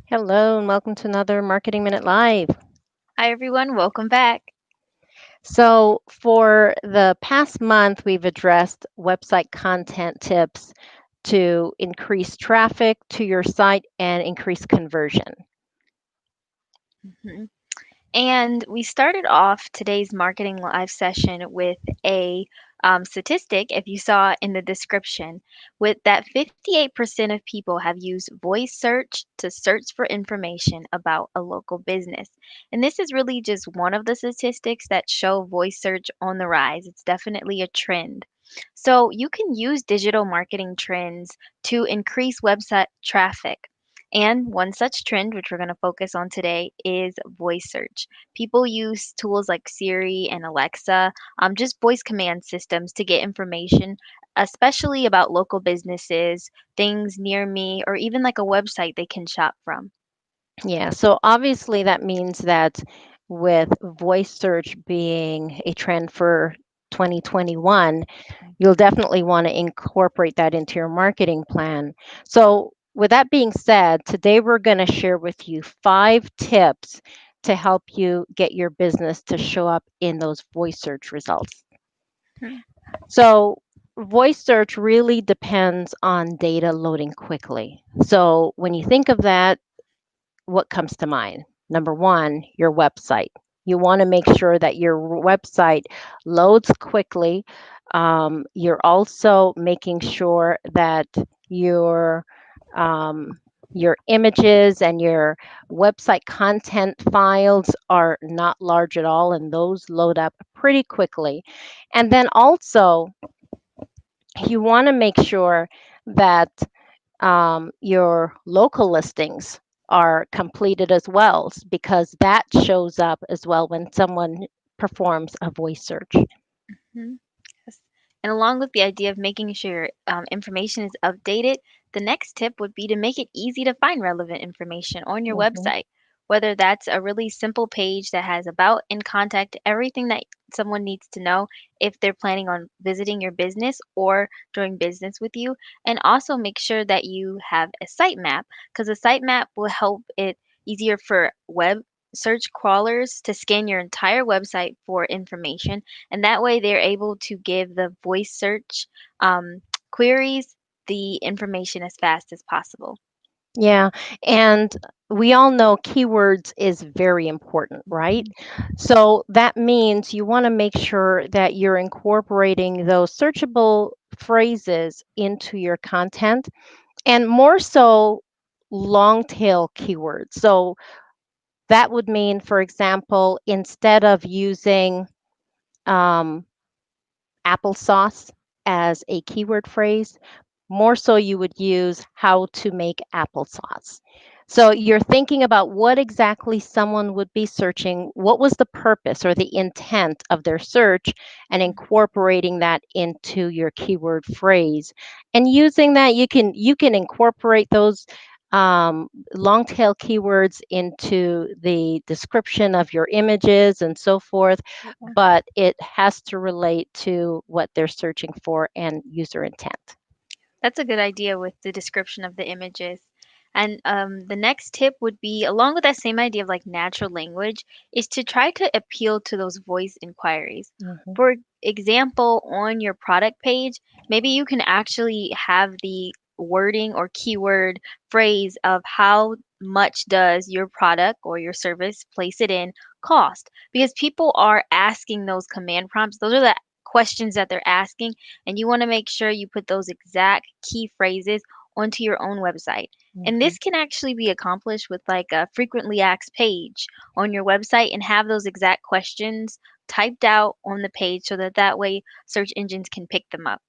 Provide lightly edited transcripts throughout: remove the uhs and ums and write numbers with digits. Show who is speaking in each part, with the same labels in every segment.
Speaker 1: Hello, and welcome to another Marketing Minute Live.
Speaker 2: Hi, everyone. Welcome back.
Speaker 1: So, for the past month, we've addressed website content tips to increase traffic to your site and increase conversion.
Speaker 2: Mhm. And we started off today's marketing live session with a statistic, if you saw in the description, with that 58% of people have used voice search to search for information about a local business. And this is really just one of the statistics that show voice search on the rise. It's definitely a trend. So you can use digital marketing trends to increase website traffic. And one such trend, which we're going to focus on today, is voice search. People use tools like Siri and Alexa, just voice command systems to get information, especially about local businesses, things near me, or even like a website they can shop from.
Speaker 1: Yeah, so obviously that means that with voice search being a trend for 2021, you'll definitely want to incorporate that into your marketing plan. So, with that being said, today we're going to share with you 5 tips to help you get your business to show up in those voice search results.
Speaker 2: Mhm.
Speaker 1: So, voice search really depends on data loading quickly. So, when you think of that, what comes to mind? Number one, your website. You want to make sure that your website loads quickly. You're also making sure that your your images and your website content files are not large at all, and those load up pretty quickly. And then also, you want to make sure that your local listings are completed as well, because that shows up as well when someone performs a voice search.
Speaker 2: Mhm. Yes. And along with the idea of making sure your information is updated, the next tip would be to make it easy to find relevant information on your
Speaker 1: Mhm.
Speaker 2: website. Whether that's a really simple page that has about and contact everything that someone needs to know if they're planning on visiting your business or doing business with you. And also make sure that you have a sitemap because a sitemap will help it easier for web search crawlers to scan your entire website for information, and that way they're able to give the voice search um, queries the information as fast as possible.
Speaker 1: Yeah, and we all know keywords is very important, right?
Speaker 2: Mhm.
Speaker 1: So that means you want to make sure that you're incorporating those searchable phrases into your content, and more so long tail keywords. So that would mean, for example, instead of using um, applesauce as a keyword phrase, more so you would use how to make applesauce. So you're thinking about what exactly someone would be searching, what was the purpose or the intent of their search, and incorporating that into your keyword phrase. And using that, you can incorporate those long tail keywords into the description of your images and so forth,
Speaker 2: Yeah.
Speaker 1: but it has to relate to what they're searching for and user intent.
Speaker 2: That's a good idea with the description of the images. And the next tip would be, along with that same idea of like natural language, is to try to appeal to those voice inquiries.
Speaker 1: Mhm.
Speaker 2: For example, on your product page, maybe you can actually have the wording or keyword phrase of how much does your product or your service, place it in, cost, because people are asking those command prompts. Those are the questions that they're asking, and you want to make sure you put those exact key phrases onto your own website. And
Speaker 1: Mhm.
Speaker 2: this can actually be accomplished with like a frequently asked page on your website and have those exact questions typed out on the page so that that way search engines can pick them up.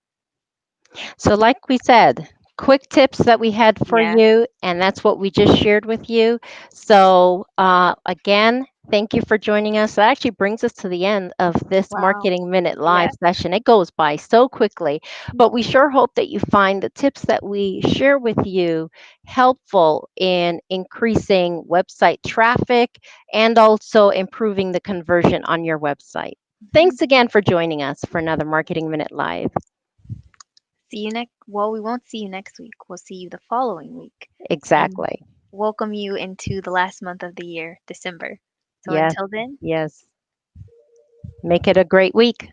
Speaker 1: So, like we said, quick tips that we had for
Speaker 2: Yeah.
Speaker 1: you, and that's what we just shared with you. So, again, thank you for joining us. That actually brings us to the end of this
Speaker 2: Wow.
Speaker 1: Marketing Minute
Speaker 2: Yeah.
Speaker 1: live session. It goes by so quickly, but we sure hope that you find the tips that we share with you helpful in increasing website traffic and also improving the conversion on your website.
Speaker 2: Mhm.
Speaker 1: Thanks again for joining us for another Marketing Minute Live.
Speaker 2: See you next. Well, we won't see you next week. We'll see you the following week. And
Speaker 1: Exactly.
Speaker 2: welcome you into the last month of the year, December. So
Speaker 1: Yes,
Speaker 2: until then,
Speaker 1: yes. Make it a great week.